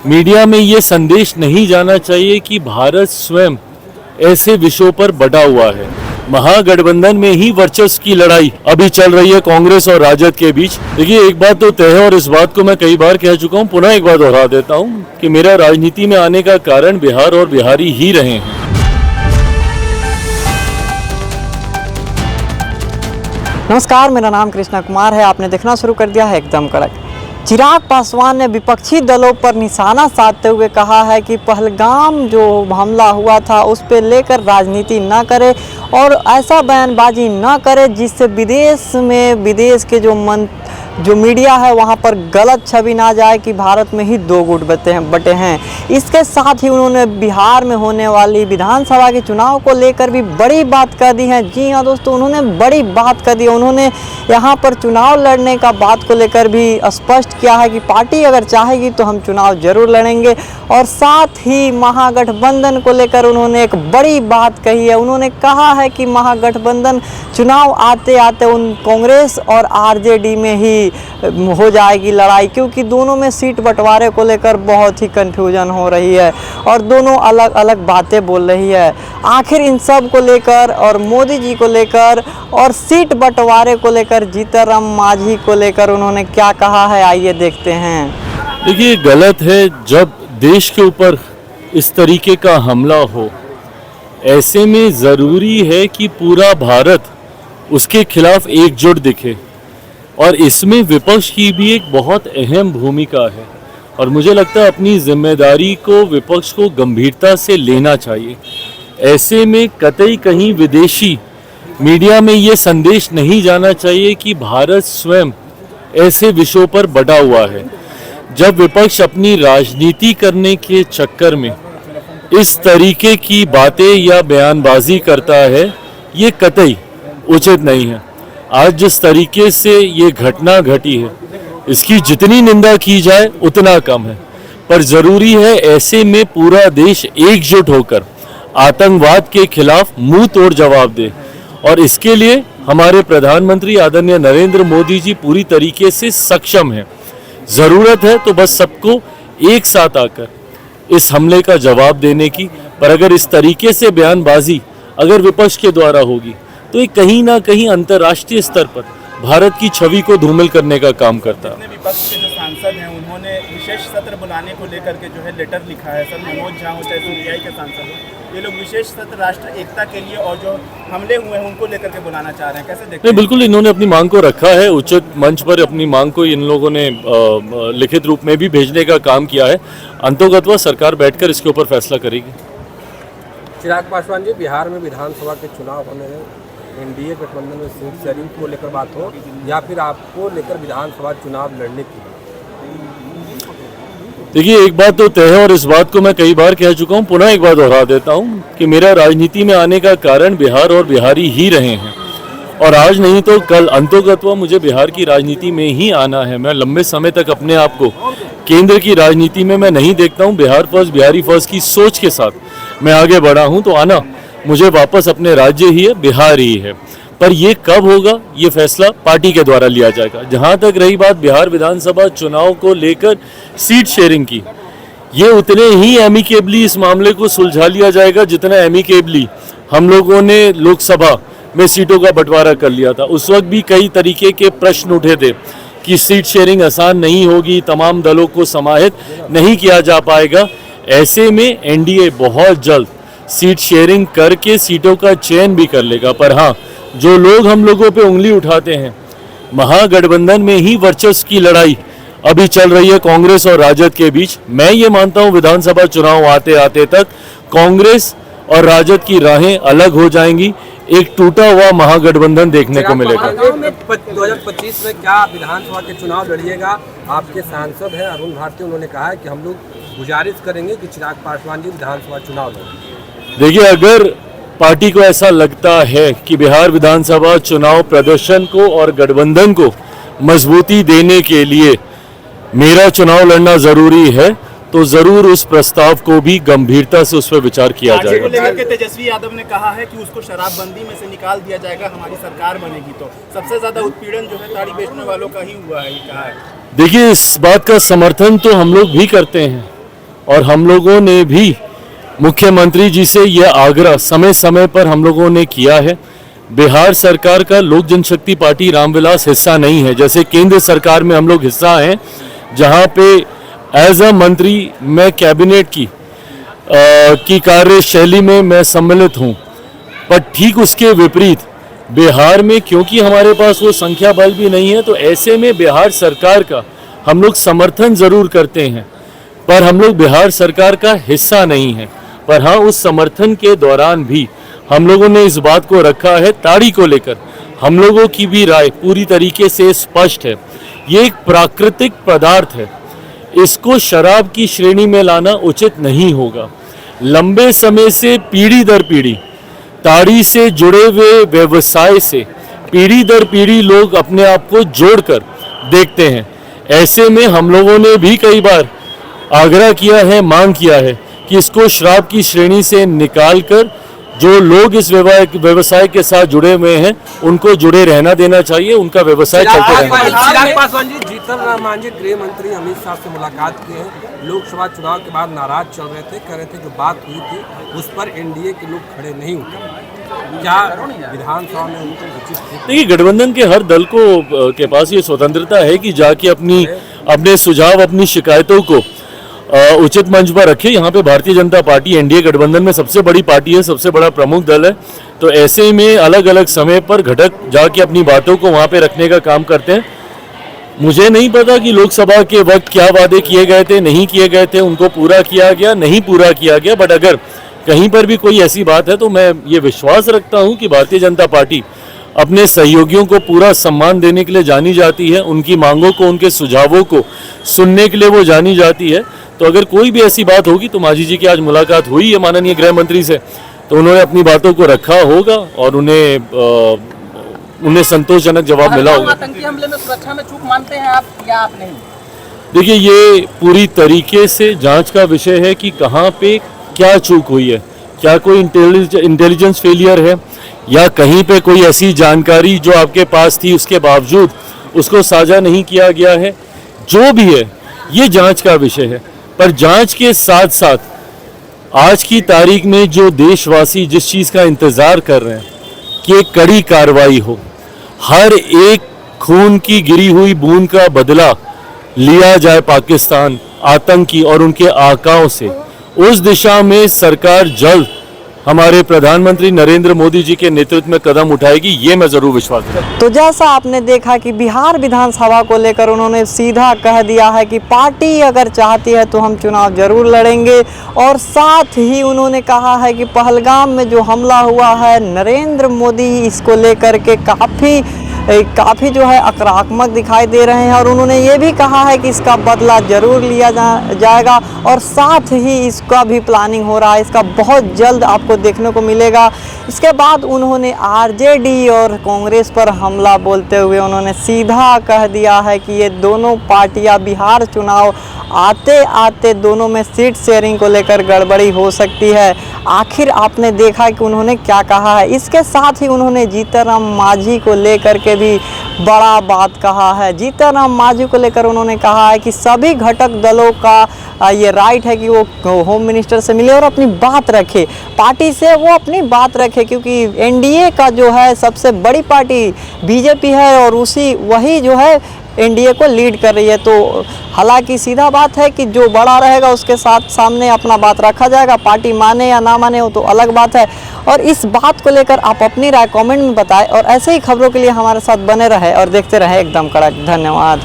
Media में ये संदेश नहीं जाना चाहिए कि भारत स्वयं ऐसे विषयों पर बटा हुआ है। महागठबंधन में ही वर्चस्व की लड़ाई अभी चल रही है कांग्रेस और राजद के बीच। देखिए, एक बात तो तय है और इस बात को मैं कई बार कह चुका हूं, पुनः एक बार दोहरा देता हूं कि मेरा राजनीति में आने का कारण बिहार और बिहारी ही रहे हैं। नमस्कार, मेरा नाम कृष्णा कुमार है। आपने देखना शुरू कर दिया है एकदम कड़क। चिराग पासवान ने विपक्षी दलों पर निशाना साधते हुए कहा है कि पहलगाम जो हमला हुआ था उस पर लेकर राजनीति न करे और ऐसा बयानबाजी न करे जिससे विदेश के जो मीडिया है वहां पर गलत छवि ना जाए कि भारत में ही दो गुट बटे हैं। इसके साथ ही उन्होंने बिहार में होने वाली विधानसभा के चुनाव को लेकर भी बड़ी बात कर दी है। जी हाँ दोस्तों, उन्होंने बड़ी बात कर दी। उन्होंने यहाँ पर चुनाव लड़ने का बात को लेकर भी स्पष्ट किया है कि पार्टी अगर चाहेगी तो हम चुनाव जरूर लड़ेंगे। और साथ ही महागठबंधन को लेकर उन्होंने एक बड़ी बात कही है। उन्होंने कहा है कि महागठबंधन चुनाव आते आते उन कांग्रेस और आरजेडी में ही हो जाएगी लड़ाई, क्योंकि दोनों में सीट बंटवारे को लेकर बहुत ही कंफ्यूजन हो रही है और दोनों अलग अलग बातें बोल रही है। आखिर इन सब को लेकर और मोदी जी को लेकर और सीट बंटवारे को लेकर जीतन मांझी को लेकर उन्होंने क्या कहा है, आइए देखते हैं। देखिए, गलत है जब देश के ऊपर इस तरीके का हमला हो। ऐसे में ज़रूरी है कि पूरा भारत उसके खिलाफ एकजुट दिखे और इसमें विपक्ष की भी एक बहुत अहम भूमिका है और मुझे लगता है अपनी जिम्मेदारी को विपक्ष को गंभीरता से लेना चाहिए। ऐसे में कतई कहीं विदेशी मीडिया में ये संदेश नहीं जाना चाहिए कि भारत स्वयं ऐसे विषयों पर बटा हुआ है। जब विपक्ष अपनी राजनीति करने के चक्कर में इस तरीके की बातें या बयानबाजी करता है, ये कतई उचित नहीं है। आज जिस तरीके से ये घटना घटी है, इसकी जितनी निंदा की जाए उतना कम है, पर ज़रूरी है ऐसे में पूरा देश एकजुट होकर आतंकवाद के खिलाफ मुंह तोड़ जवाब दे और इसके लिए हमारे प्रधानमंत्री आदरणीय नरेंद्र मोदी जी पूरी तरीके से सक्षम हैं। ज़रूरत है तो बस सबको एक साथ आकर इस हमले का जवाब देने की, पर अगर इस तरीके से बयानबाजी अगर विपक्ष के द्वारा होगी तो ये कहीं ना कहीं अंतर्राष्ट्रीय स्तर पर भारत की छवि को धूमिल करने का काम करता है। विपक्ष के जो सांसद हैं उन्होंने विशेष सत्र बुलाने को लेकर के जो है लेटर लिखा है। सर मनोज झा हो चाहे सीपीआई के सांसद हो, ये लोग विशेष सत्र राष्ट्र एकता के लिए और जो हमले हुए हैं उनको लेकर के बुलाना चाह रहे हैं, कैसे देखते हैं? बिल्कुल, इन्होंने अपनी मांग को रखा है उचित मंच पर। अपनी मांग को इन लोगों ने लिखित रूप में भी भेजने का काम किया है। अंतोगत्वा सरकार बैठकर इसके ऊपर फैसला करेगी। चिराग पासवान जी, बिहार में विधानसभा के चुनाव होने में एनडीए गठबंधन में सीट शेयरिंग को लेकर बात हो या फिर आपको लेकर विधानसभा चुनाव लड़ने की? देखिए, एक बात तो तय है और इस बात को मैं कई बार कह चुका हूं, पुनः एक बार दोहरा देता हूं कि मेरा राजनीति में आने का कारण बिहार और बिहारी ही रहे हैं और आज नहीं तो कल अंतोगत्वा मुझे बिहार की राजनीति में ही आना है। मैं लंबे समय तक अपने आप को केंद्र की राजनीति में मैं नहीं देखता हूं। बिहार फर्स्ट, बिहारी फर्स्ट की सोच के साथ मैं आगे बढ़ा हूं, तो आना मुझे वापस अपने राज्य ही है, बिहार ही है। पर ये कब होगा, ये फैसला पार्टी के द्वारा लिया जाएगा। जहां तक रही बात बिहार विधानसभा चुनाव को लेकर सीट शेयरिंग की, ये उतने ही एमिकेबली इस मामले को सुलझा लिया जाएगा जितना एमिकेबली हम लोगों ने लोकसभा में सीटों का बंटवारा कर लिया था। उस वक्त भी कई तरीके के प्रश्न उठे थे कि सीट शेयरिंग आसान नहीं होगी, तमाम दलों को समाहित नहीं किया जा पाएगा। ऐसे में एनडीए बहुत जल्द सीट शेयरिंग करके सीटों का चयन भी कर लेगा। पर हाँ, जो लोग हम लोगों पे उंगली उठाते हैं, महागठबंधन में ही वर्चस्व की लड़ाई अभी चल रही है कांग्रेस और राजद के बीच। मैं ये मानता हूँ विधानसभा चुनाव आते आते तक कांग्रेस और राजद की राहें अलग हो जाएंगी, एक टूटा हुआ महागठबंधन देखने को मिलेगा। 2025 में क्या विधानसभा के चुनाव लड़िएगा? आपके सांसद हैं अरुण भारती, उन्होंने कहा है कि हम लोग गुजारिश करेंगे कि चिराग पासवान जी विधानसभा चुनाव लड़ें। देखिए, अगर पार्टी को ऐसा लगता है कि बिहार विधानसभा चुनाव प्रदर्शन को और गठबंधन को मजबूती देने के लिए मेरा चुनाव लड़ना जरूरी है, तो जरूर उस प्रस्ताव को भी गंभीरता से उस पर विचार किया जाएगा। लेकर के तेजस्वी यादव ने कहा है कि उसको शराबबंदी में से निकाल दिया जाएगा, हमारी सरकार बनेगी तो। सबसे ज्यादा उत्पीड़न जो है ताड़ी बेचने वालों का ही हुआ है, ये कहा है। देखिए, इस बात का समर्थन तो हम लोग भी करते हैं और हम लोगों ने भी मुख्यमंत्री जी से यह आग्रह समय समय पर हम लोगों ने किया है। बिहार सरकार का लोक जनशक्ति पार्टी रामविलास हिस्सा नहीं है, जैसे केंद्र सरकार में हम लोग हिस्सा हैं, जहां पे एज अ मंत्री मैं कैबिनेट की कार्यशैली में मैं सम्मिलित हूं। पर ठीक उसके विपरीत बिहार में, क्योंकि हमारे पास वो संख्या बल भी नहीं है, तो ऐसे में बिहार सरकार का हम लोग समर्थन जरूर करते हैं, पर हम लोग बिहार सरकार का हिस्सा नहीं है। पर हाँ, उस समर्थन के दौरान भी हम लोगों ने इस बात को रखा है, ताड़ी को लेकर हम लोगों की भी राय पूरी तरीके से स्पष्ट है। ये एक प्राकृतिक पदार्थ है, इसको शराब की श्रेणी में लाना उचित नहीं होगा। लंबे समय से पीढ़ी दर पीढ़ी ताड़ी से जुड़े हुए व्यवसाय से पीढ़ी दर पीढ़ी लोग अपने आप को जोड़कर देखते हैं। ऐसे में हम लोगों ने भी कई बार आग्रह किया है, मांग किया है कि इसको शराब की श्रेणी से निकालकर जो लोग इस व्यवसाय के साथ जुड़े हुए हैं उनको जुड़े रहना देना चाहिए, उनका व्यवसाय चलते रहना चाहिए। चिराग पासवान जी, जीतन राम मांझी गृह मंत्री अमित शाह से मुलाकात किए हैं। लोकसभा चुनाव के बाद नाराज चल रहे थे, कह रहे थे जो बात हुई थी उस पर एनडीए के लोग खड़े नहीं उतरे। क्या विधानसभा में उनको उचित? देखिए, गठबंधन के हर दल को के पास ये स्वतंत्रता है कि जाके अपने सुझाव, अपनी शिकायतों को उचित मंच पर रखे। यहाँ पे भारतीय जनता पार्टी एनडीए गठबंधन में सबसे बड़ी पार्टी है, सबसे बड़ा प्रमुख दल है, तो ऐसे में अलग अलग समय पर घटक जाके अपनी बातों को वहाँ पे रखने का काम करते हैं। मुझे नहीं पता कि लोकसभा के वक्त क्या वादे किए गए थे, नहीं किए गए थे, उनको पूरा किया गया, नहीं पूरा किया गया, बट अगर कहीं पर भी कोई ऐसी बात है तो मैं ये विश्वास रखता हूँ कि भारतीय जनता पार्टी अपने सहयोगियों को पूरा सम्मान देने के लिए जानी जाती है, उनकी मांगों को, उनके सुझावों को सुनने के लिए वो जानी जाती है। तो अगर कोई भी ऐसी बात होगी, तो मांझी जी की आज मुलाकात हुई है माननीय गृह मंत्री से, तो उन्होंने अपनी बातों को रखा होगा और उन्हें संतोषजनक जवाब मिला होगा। आतंकी हमले में सुरक्षा में चूक मानते हैं आप या आप नहीं? देखिए, ये पूरी तरीके से जांच का विषय है कि कहाँ पे क्या चूक हुई है। क्या कोई इंटेलिजेंस फेलियर है या कहीं पे कोई ऐसी जानकारी जो आपके पास थी उसके बावजूद उसको साझा नहीं किया गया है। जो भी है, ये जांच का विषय है। पर जांच के साथ साथ आज की तारीख में जो देशवासी जिस चीज़ का इंतज़ार कर रहे हैं कि एक कड़ी कार्रवाई हो, हर एक खून की गिरी हुई बूंद का बदला लिया जाए पाकिस्तान, आतंकी और उनके आकाओं से, उस दिशा में सरकार जल्द हमारे प्रधानमंत्री नरेंद्र मोदी जी के नेतृत्व में कदम उठाएगी, ये मैं जरूर विश्वास करता हूं। तो जैसा आपने देखा कि बिहार विधानसभा को लेकर उन्होंने सीधा कह दिया है कि पार्टी अगर चाहती है तो हम चुनाव जरूर लड़ेंगे, और साथ ही उन्होंने कहा है कि पहलगाम में जो हमला हुआ है, नरेंद्र मोदी इसको लेकर के काफ़ी जो है आक्रामक दिखाई दे रहे हैं, और उन्होंने ये भी कहा है कि इसका बदला जरूर लिया जाएगा, और साथ ही इसका भी प्लानिंग हो रहा है, इसका बहुत जल्द आपको देखने को मिलेगा। इसके बाद उन्होंने आरजेडी और कांग्रेस पर हमला बोलते हुए उन्होंने सीधा कह दिया है कि ये दोनों पार्टियां बिहार चुनाव आते आते दोनों में सीट शेयरिंग को लेकर गड़बड़ी हो सकती है। आखिर आपने देखा कि उन्होंने क्या कहा है। इसके साथ ही उन्होंने जीतन राम मांझी को लेकर के भी बड़ा बात कहा है। जीतन राम मांझी को लेकर उन्होंने कहा है कि सभी घटक दलों का ये राइट है कि वो होम मिनिस्टर से मिले और अपनी बात रखे, पार्टी से वो अपनी बात रखे, क्योंकि एनडीए का जो है सबसे बड़ी पार्टी बीजेपी है और वही जो है एनडीए को लीड कर रही है। तो हालांकि सीधा बात है कि जो बड़ा रहेगा उसके साथ सामने अपना बात रखा जाएगा, पार्टी माने या ना माने वो तो अलग बात है। और इस बात को लेकर आप अपनी राय कमेंट में बताएं, और ऐसे ही खबरों के लिए हमारे साथ बने रहे और देखते रहे एकदम कड़क। धन्यवाद।